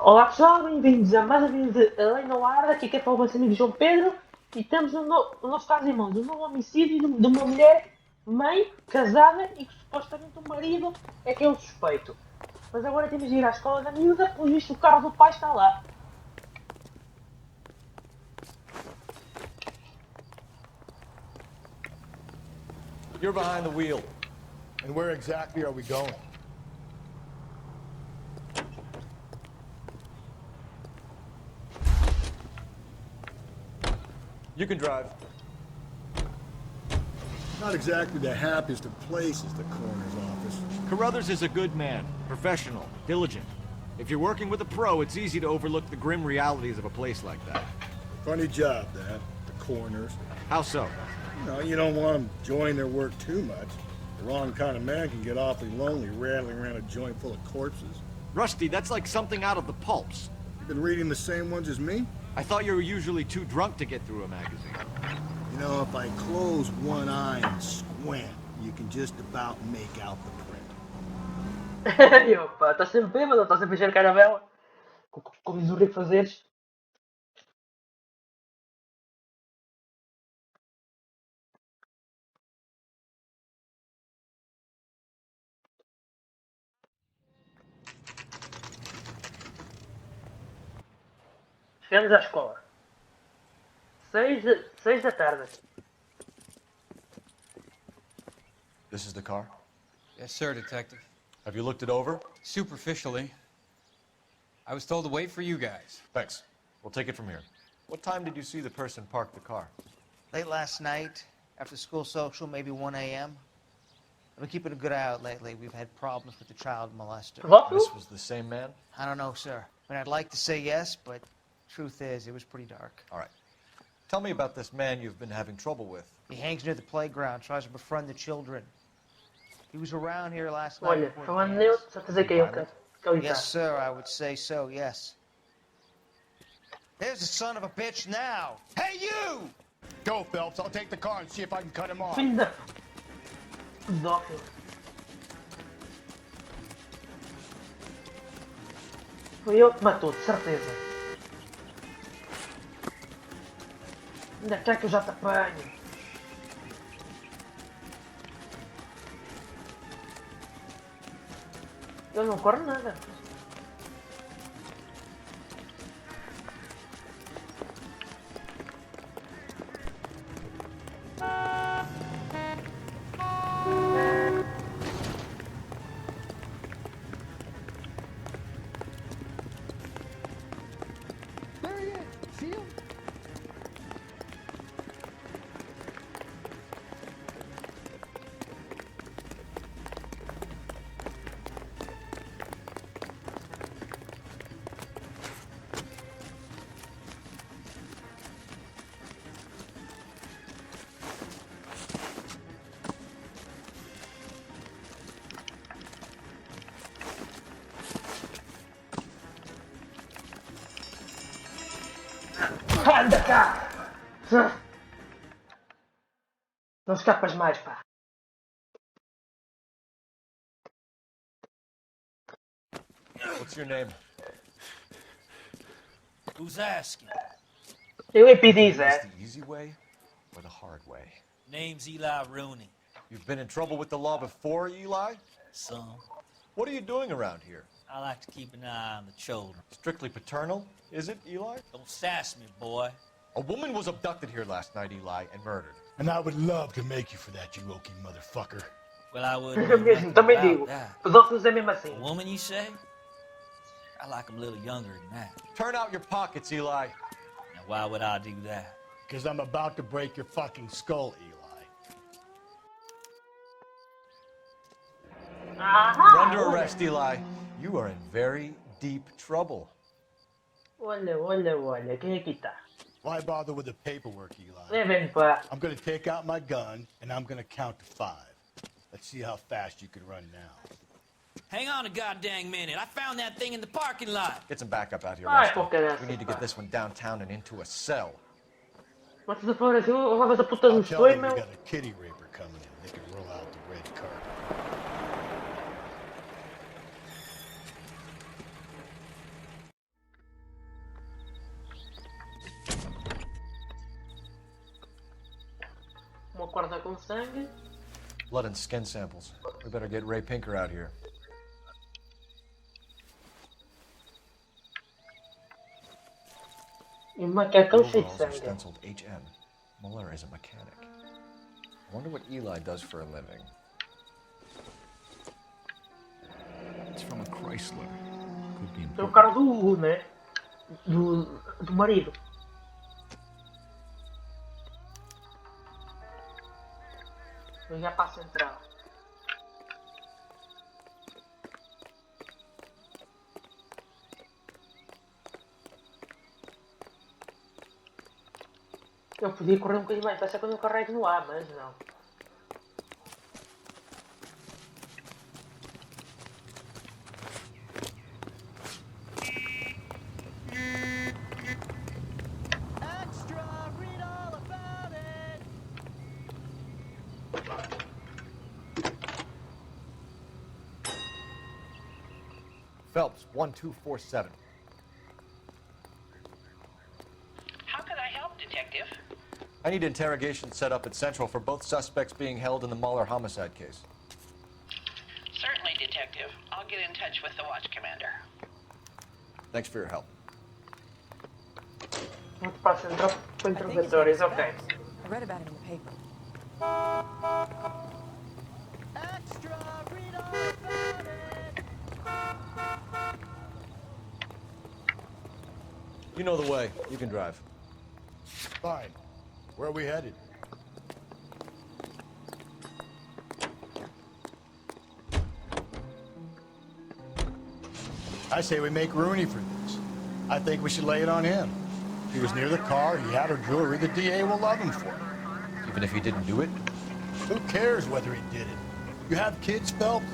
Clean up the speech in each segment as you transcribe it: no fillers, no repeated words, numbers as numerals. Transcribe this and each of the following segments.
Olá pessoal, bem-vindos a mais um vídeo de A Noire Parte. Aqui quem fala é o vosso amigo João Pedro e temos o nosso caso em mãos, um novo homicídio de uma mulher, mãe, casada e que supostamente o marido é que é o suspeito. Mas agora temos de ir à escola da miúda, pelo visto o carro do pai está lá. You're behind the wheel. And where exactly are we going? You can drive. Not exactly the happiest of places, the coroner's office. Carruthers is a good man, professional, diligent. If you're working with a pro, it's easy to overlook the grim realities of a place like that. Funny job, that. The coroner's. How so? You don't want them enjoying their work too much. The wrong kind of man can get awfully lonely rattling around a joint full of corpses. Rusty, that's like something out of the pulps. You been reading the same ones as me? I thought you were usually too drunk to get through a magazine. You know, if I close one eye and squint, you can just about make out the print. E opa, está sempre bêbado, está sempre a encher caravela. Como diz o Rico Fazeres. Chegamos à escola. 6 da tarde. This is the car? Yes, sir, Detective. Have you looked it over? Superficially. I was told to wait for you guys. Thanks. We'll take it from here. What time did you see the person park the car? Late last night, after school social, maybe 1 a.m. I've been keeping a good eye out lately. We've had problems with the child molester. What? This was the same man? I don't know, sir. I mean, I'd like to say yes, but truth is, it was pretty dark. All right. Tell me about this man you've been having trouble with. He hangs near the playground, tries to befriend the children. He was around here last night. Olha, before the falando dance. nele, só dizer que é ele que ele Yes, está. sir, I would say so, yes. There's the son of a bitch now. Hey, you! Go, Phelps. I'll take the car and see if I can cut him off. Filho da... pedófilo. Foi ele que matou, de certeza. Ainda quer que eu já te apanho. Eu não corro nada. There he is. See him? Anda cá! Não escapas mais, pá. What's your name? Who's asking? Eu é pedir, Is é? the easy way or the hard way? Name's Eli Rooney. You've been in trouble with the law before, Eli? Son, What are you doing around here? I like to keep an eye on the children. Strictly paternal, is it, Eli? Don't sass me, boy. A woman was abducted here last night, Eli, and murdered. And I would love to make you for that, you Okie motherfucker. Well, I wouldn't Eu know mesmo, nothing também about digo. that. Pedófilos é mesmo A assim. woman, you say? I like 'em a little younger than that. Turn out your pockets, Eli. Now, why would I do that? Because I'm about to break your fucking skull, Eli. Ahá! You're under olha. arrest, Eli. You are in very deep trouble. Olha, olha, olha. Quem é que está? Why bother with the paperwork, Eli? Levem pá. I'm gonna take out my gun, and I'm gonna count to 5. Let's see how fast you can run now. Hang on a goddamn minute. I found that thing in the parking lot. Get some backup out here, Ai, Rusty. por caralho. We need to get this one downtown and into a cell. Mas se for assim, eu vou essa puta I'll no tell sonho, them we meu. got a kitty raper coming in. They can roll out the red carpet. corta com sangue. Blood and skin samples. We better get Ray Pinker out here. E um macacão cheio de Overalls are sangue. stenciled HM. Muller is a mechanic. I wonder what Eli does for a living. It's from a Chrysler. Could be É o important. carro do Hugo, né? Do marido. Vou já para a central. Eu podia correr um bocadinho mais, parece quando eu carrego no ar, mas não. Phelps, 1247. How can I help, Detective? I need interrogation set up at Central for both suspects being held in the Muller homicide case. Certainly, Detective. I'll get in touch with the watch commander. Thanks for your help. Muito para a central com interrogatórios, ok. I read about it in the paper. You know the way. You can drive. Fine. Where are we headed? I say we make Rooney for this. I think we should lay it on him. He was near the car, he had her jewelry, the DA will love him for it. Even if he didn't do it? Who cares whether he did it? You have kids, Phelps?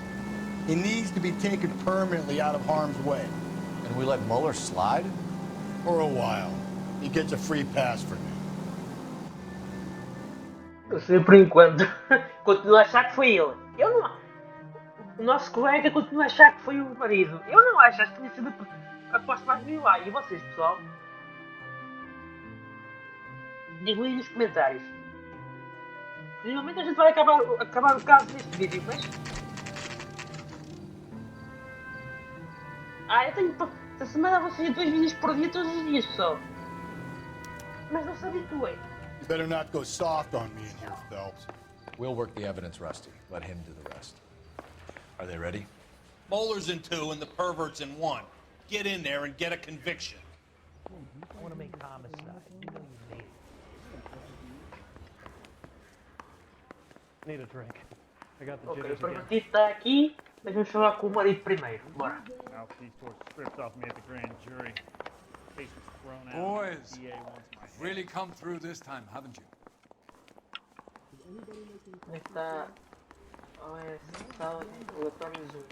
He needs to be taken permanently out of harm's way. And we let Muller slide? For a while. He gets a free pass for now. Eu sei por enquanto. Continuo a achar que foi ele. Eu não. O nosso colega continua a achar que foi o marido. Eu não acho, acho que tinha sido aposto mais mil lá. E vocês, pessoal? Digam aí nos comentários. Possivelmente a gente vai acabar o caso neste vídeo, mas. Eu tenho. Esta semana vou fazer 2 vídeos por dia todos os dias, pessoal. Mas não se habituem. You better not go soft on me in here, Phelps. We'll work the evidence, Rusty. Let him do the rest. Are they ready? Moeller's in 2 and the pervert's in 1. Get in there and get a conviction. I want to make homicide. You know you need it. Need a drink. I got the Ok, o jitters again. prometido está aqui, mas vamos falar com o marido primeiro. Bora. Mouthpiece tore strips off me at the grand jury. Case was thrown out. Boys, DA wants my head. really come through this time, haven't you? Onde é que está? Sala de relatórios 1.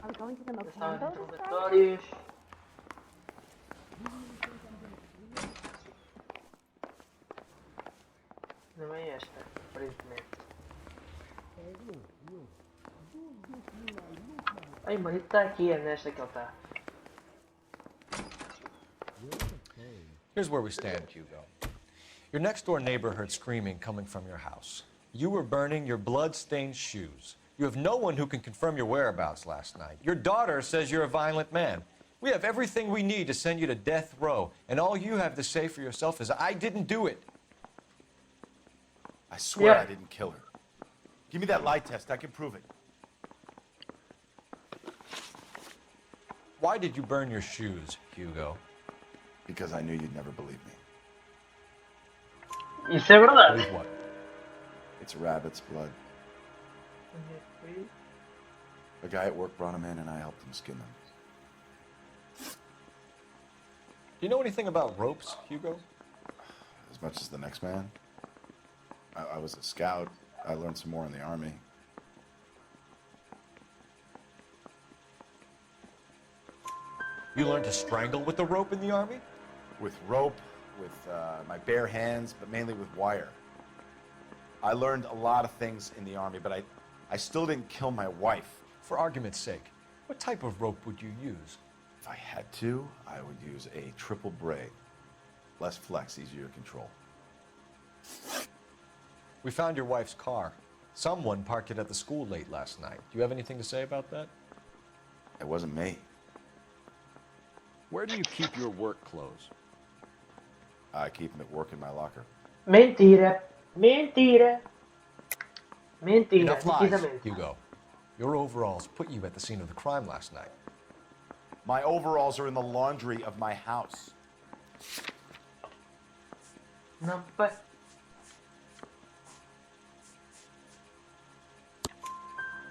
Are we going to the Sala de Mocambo this Friday? interrogatórios. Não é esta, aparentemente. Ai, o marido está aqui, é nesta que ele está. Here's where we stand, Hugo. Your next-door neighbor heard screaming coming from your house. You were burning your blood-stained shoes. You have no one who can confirm your whereabouts last night. Your daughter says you're a violent man. We have everything we need to send you to death row, and all you have to say for yourself is, I didn't do it. I swear Yeah. I didn't kill her. Give me that lie test. I can prove it. Why did you burn your shoes, Hugo? Because I knew you'd never believe me. Isso é verdade. Believe what? It's a rabbit's blood. A guy at work brought him in and I helped him skin them. Do you know anything about ropes, Hugo? As much as the next man. I was a scout. I learned some more in the army. You learned to strangle with the rope in the army? With rope, with my bare hands, but mainly with wire. I learned a lot of things in the army, but I still didn't kill my wife. For argument's sake, what type of rope would you use? If I had to, I would use a triple braid. Less flex, easier to control. We found your wife's car. Someone parked it at the school late last night. Do you have anything to say about that? It wasn't me. Where do you keep your work clothes? I keep them at work in my locker. Mentira. Mentira. Mentira. Enough lies, Nitidamente. Hugo. Your overalls put you at the scene of the crime last night. My overalls are in the laundry of my house. Não, pai.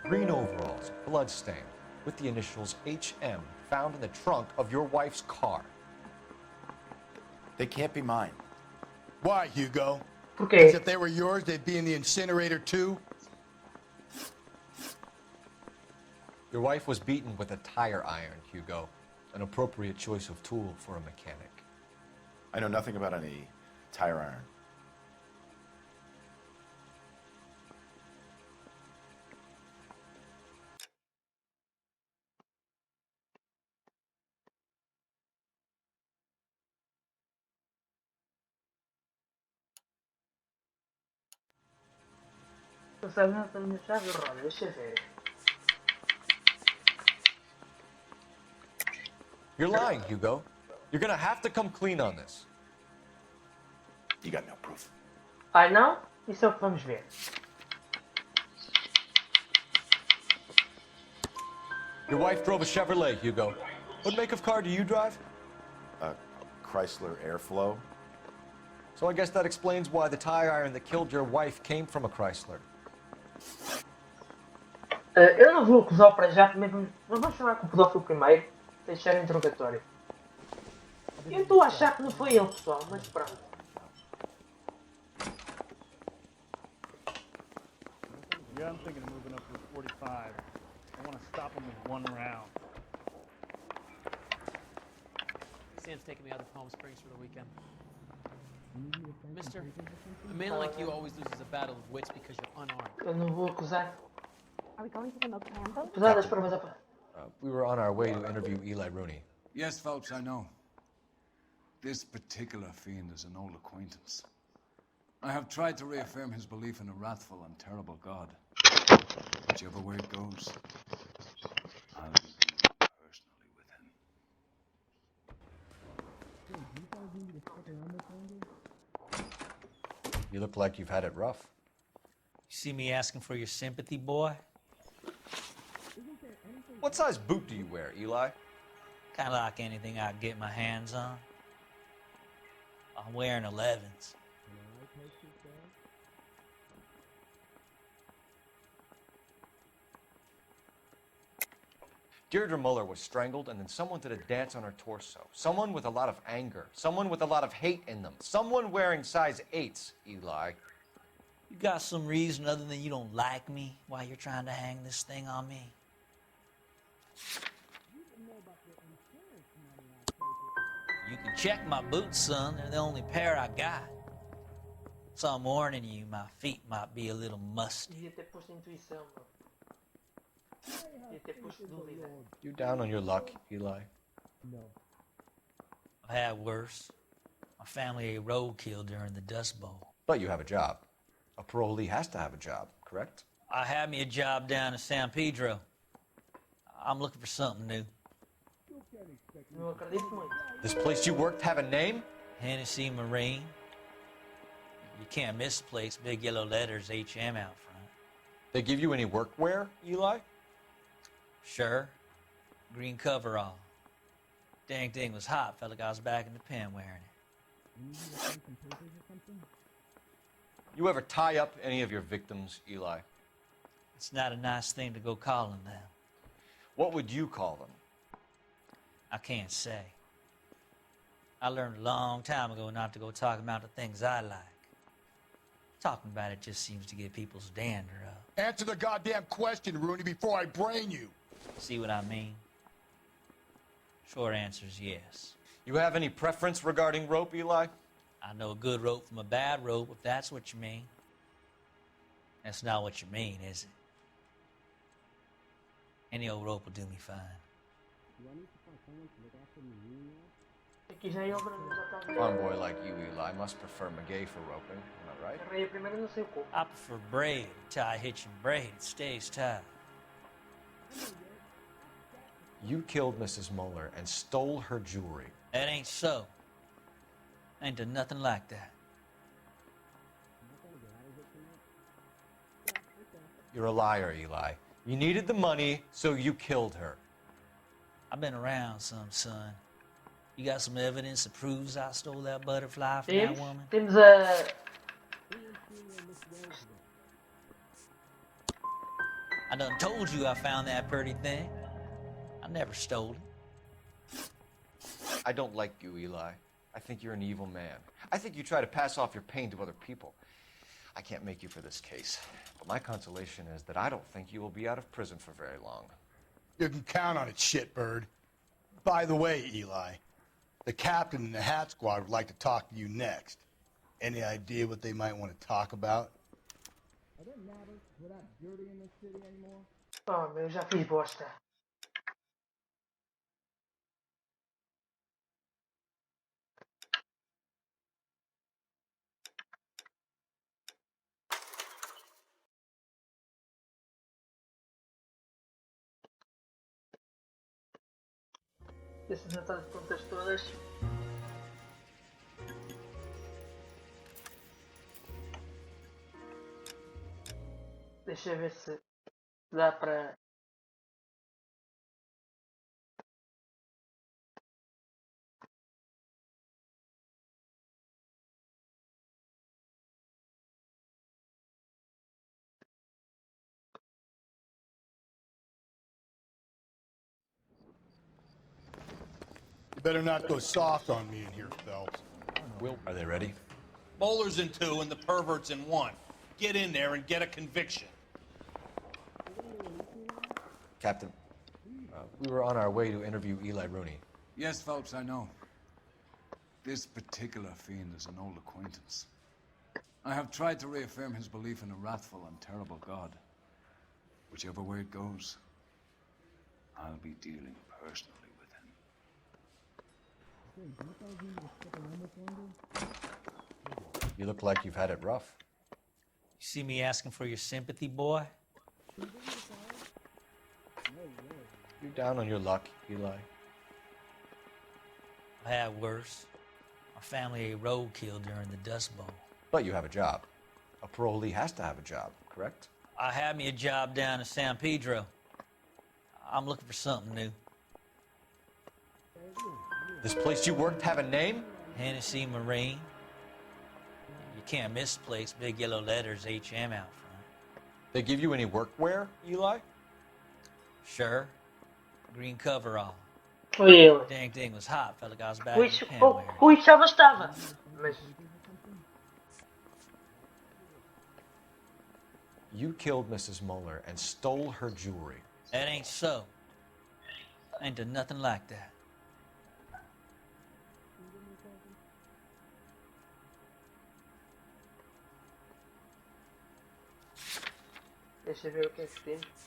Green overalls, bloodstained, with the initials HM found in the trunk of your wife's car. They can't be mine. Why, Hugo? Por Because quê? if they were yours, they'd be in the incinerator too? Your wife was beaten with a tire iron, Hugo. An appropriate choice of tool for a mechanic. I know nothing about any tire iron. Não sabe nada da minha chave, roda. Deixa ver. You're lying, Hugo. You're gonna have to come clean on this. You got no proof. Ai não? Isso é o que vamos ver. Your wife drove a Chevrolet, Hugo. What make of car do you drive? A Chrysler Airflow. So I guess that explains why the tire iron that killed your wife came from a Chrysler. Eu não vou acusar para já, primeiro. Não vamos chamar com o pedófilo primeiro. Deixar o interrogatório. Eu estou a achar que não foi ele, pessoal, mas pronto. Yeah, I'm thinking of moving up to 45. I want to stop him with one round. Sam's taking me out of Palm Springs for the weekend. Mister, a man like you always loses a battle of wits because you're unarmed. Eu não vou acusar. Are we going to the milk candle? Apesar das provas We were on our way to interview Eli Rooney. Yes, Phelps, I know. This particular fiend is an old acquaintance. I have tried to reaffirm his belief in a wrathful and terrible God. Whichever way it goes, I'll be dealing personally with him. You look like you've had it rough. You see me asking for your sympathy, boy? What size boot do you wear, Eli? Kind of like anything I can get my hands on. I'm wearing 11s. Deirdre Muller was strangled, and then someone did a dance on her torso. Someone with a lot of anger. Someone with a lot of hate in them. Someone wearing size 8s, Eli. You got some reason other than you don't like me why you're trying to hang this thing on me? You can check my boots, son. They're the only pair I got. So I'm warning you, my feet might be a little musty. Devia ter posto intuição, bro. Devia ter posto dúvida. You down on your luck, Eli? I've had worse. My family ate roadkill during the Dust Bowl. But you have a job. A parolee has to have a job, correct? I had me a job down in San Pedro. I'm looking for something new. Não acredito muito. This place you worked have a name? Hennessy Marine. You can't miss the place. Big yellow letters, HM out front. They give you any workwear, Eli? Sure. Green coverall. Dang thing was hot. Felt like I was back in the pen wearing it. You ever tie up any of your victims, Eli? It's not a nice thing to go calling them. What would you call them? I can't say. I learned a long time ago not to go talking about the things I like. Talking about it just seems to get people's dander up. Answer the goddamn question, Rooney, before I brain you. See what I mean? Short answer is yes. You have any preference regarding rope, Eli? I know a good rope from a bad rope, if that's what you mean. That's not what you mean, is it? Any old rope will do me fine. Aqui já é obra, já está a A ver. farm boy like you, Eli, must prefer McGay for roping. Am I right? Agarrei a primeira, não sei o como. I prefer braid. Tie hitching braid. It stays tied. You killed Mrs. Muller and stole her jewelry. That ain't so. Ain't done nothing like that. You're a liar, Eli. You needed the money, so you killed her. I've been around some, son. You got some evidence that proves I stole that butterfly from Temos, that woman? temos a... I done told you I found that pretty thing. I never stole it. I don't like you, Eli. I think you're an evil man. I think you try to pass off your pain to other people. I can't make you for this case, but my consolation is that I don't think you will be out of prison for very long. You can count on it, shitbird. By the way, Eli, the captain and the hat squad would like to talk to you next. Any idea what they might want to talk about? Oh, meu, já fiz bosta. Essas notas de contas todas. Deixa eu ver se dá para... You better not go soft on me in here, Phelps. Will, are they ready? Bowler's in 2 and the pervert's in 1. Get in there and get a conviction. Captain, we were on our way to interview Eli Rooney. Yes, Phelps, I know. This particular fiend is an old acquaintance. I have tried to reaffirm his belief in a wrathful and terrible God. Whichever way it goes, I'll be dealing personally with him. You look like you've had it rough. You see me asking for your sympathy, boy? You're down on your luck, Eli. I had worse. My family ate roadkill during the Dust Bowl. But you have a job. A parolee has to have a job, correct? I had me a job down in San Pedro. I'm looking for something new. This place you worked have a name? Hennessy Marine. You can't miss the place. Big yellow letters, HM out front. They give you any workwear, Eli? Sure. Green coverall. Foi ele. Dang thing was hot. Felt like I was back Rui, in the pen oh, wearing. Rui Chaves estava. Mas You killed Mrs. Muller and stole her jewelry. That ain't so. Ain't done nothing like that. deixa eu ver o que é que temos.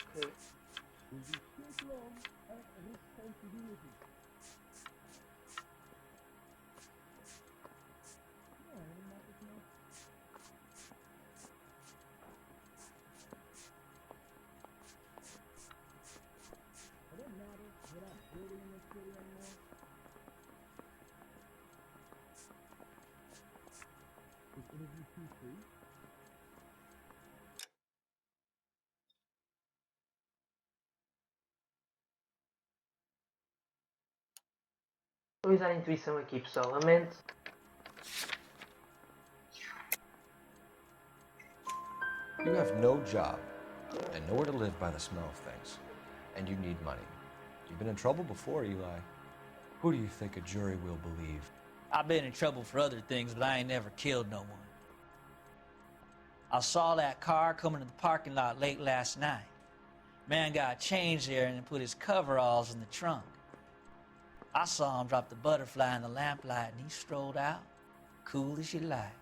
Vou usar a intuição aqui, pessoal. Lamento. You have no job and nowhere to live by the smell of things. And you need money. You've been in trouble before, Eli. Who do you think a jury will believe? I've been in trouble for other things, but I ain't never killed no one. I saw that car coming to the parking lot late last night. Man got changed there and put his coveralls in the trunk. I saw him drop the butterfly in the lamplight and he strolled out, cool as you like.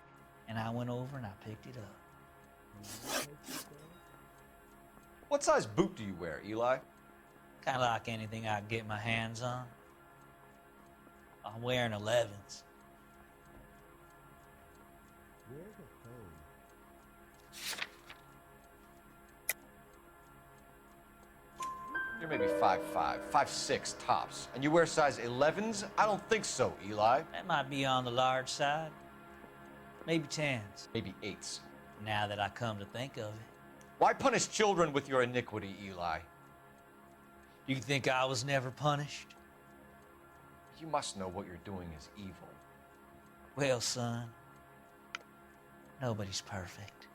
And I went over and I picked it up. What size boot do you wear, Eli? Kind of like anything I can get my hands on. I'm wearing 11s. You're maybe 5'5", 5'6" tops. And you wear size 11s? I don't think so, Eli. That might be on the large side. Maybe 10s. Maybe 8s. Now that I come to think of it. Why punish children with your iniquity, Eli? You think I was never punished? You must know what you're doing is evil. Well, son, nobody's perfect.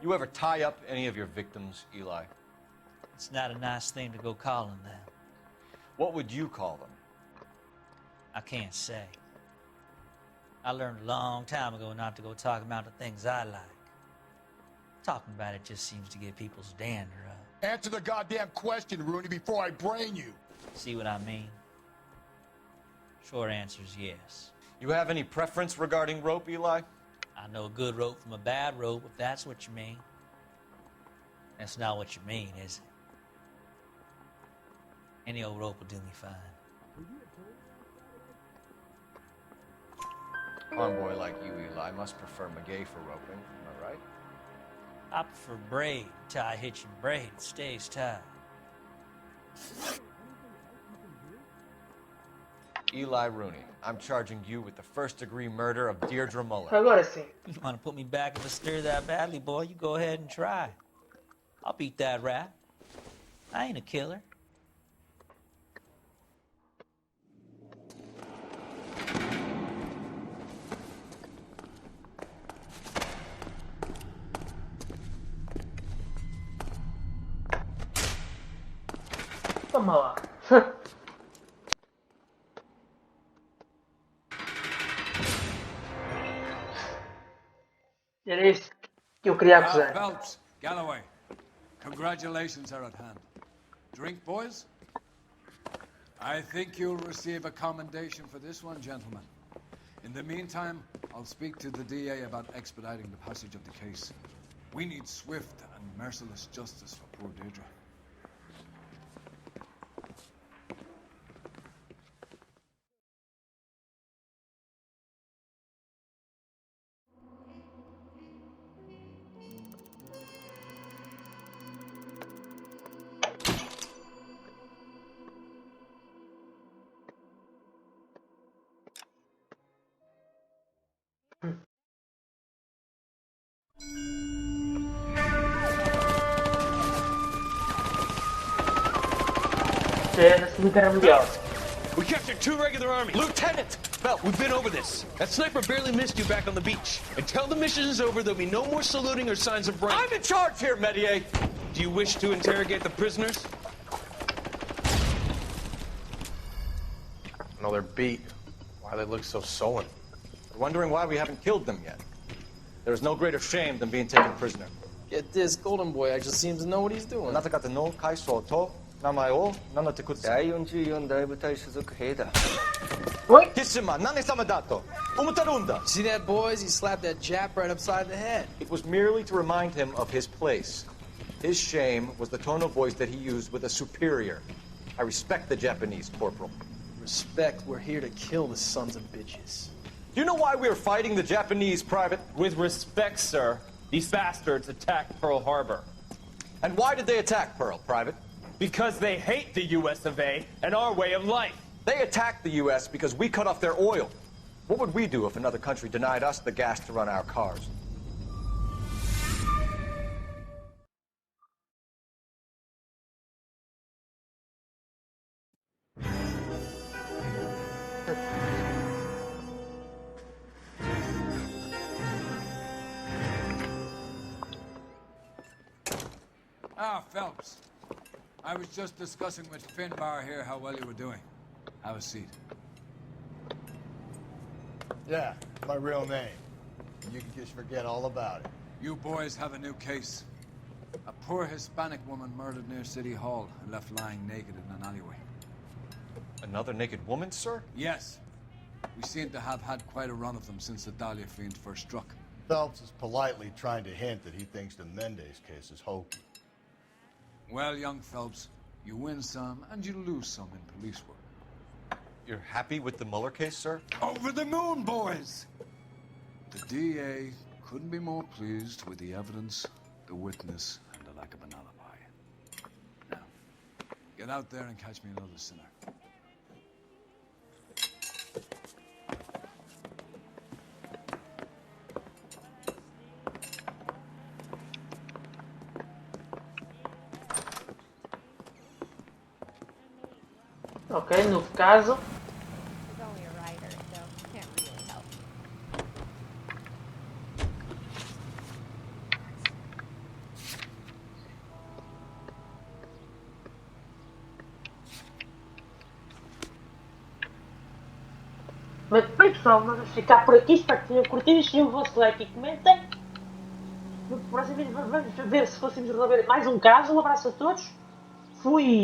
You ever tie up any of your victims, Eli? It's not a nice thing to go calling them. What would you call them? I can't say. I learned a long time ago not to go talking about the things I like. Talking about it just seems to get people's dander up. Answer the goddamn question, Rooney, before I brain you. See what I mean? Short answer is yes. You have any preference regarding rope, Eli? I know a good rope from a bad rope, if that's what you mean. That's not what you mean, is it? Any old rope will do me fine. Homeboy like you, Eli, must prefer McGay for roping. Am I right? I prefer braid. Tie, hitch, and braid. It stays tied. Eli Rooney, I'm charging you with the first-degree murder of Deirdre Muller. Agora sim. You want to put me back in the stir that badly, boy? You go ahead and try. I'll beat that rap. I ain't a killer. Toma lá. Era isso que eu queria acusar. Phelps, Galloway, congratulations are at hand. Drink, boys? I think you'll receive a commendation for this one, gentlemen. In the meantime, I'll speak to the DA about expediting the passage of the case. We need swift and merciless justice for poor Deirdre. É na Segunda Guerra Mundial. We captured 2 regular army. Lieutenant! Phelps, we've been over this. That sniper barely missed you back on the beach. Until the mission is over, there'll be no more saluting or signs of rank. I'm in charge here, Medier! Do you wish to interrogate the prisoners? No, they're beat. Why they look so sullen? We're wondering why we haven't killed them yet. There is no greater shame than being taken prisoner. Get this, Golden Boy actually seems to know what he's doing. あなた方の会社と名前を名乗ってください。第44大部隊所属兵だ。貴様、何様だと思ってるんだ。 See that, boys? He slapped that Jap right upside the head. It was merely to remind him of his place. His shame was the tone of voice that he used with a superior. I respect the Japanese, Corporal. Respect, we're here to kill the sons of bitches. Do you know why we are fighting the Japanese, Private? With respect, sir, these bastards attacked Pearl Harbor. And why did they attack Pearl, Private? Because they hate the US of A and our way of life. They attacked the U.S. because we cut off their oil. What would we do if another country denied us the gas to run our cars? Ah, Phelps. I was just discussing with Finbar here how well you were doing. Have a seat. Yeah, my real name. You can just forget all about it. You boys have a new case. A poor Hispanic woman murdered near City Hall and left lying naked in an alleyway. Another naked woman, sir? Yes. We seem to have had quite a run of them since the Dahlia fiend first struck. Phelps is politely trying to hint that he thinks the Mendez case is hokey. Well, young Phelps, You win some and you lose some in police work. You're happy with the Mueller case, sir? Over the moon, boys! The DA couldn't be more pleased with the evidence, the witness, and the lack of an alibi. Now, get out there and catch me another sinner. Ok, no caso. He's only a writer, so can't really help. Mas bem pessoal, vamos ficar por aqui. Espero que tenham curtido. Deixem o vosso like e comentem. No próximo vídeo vamos ver se conseguimos resolver mais um caso. Um abraço a todos. Fui!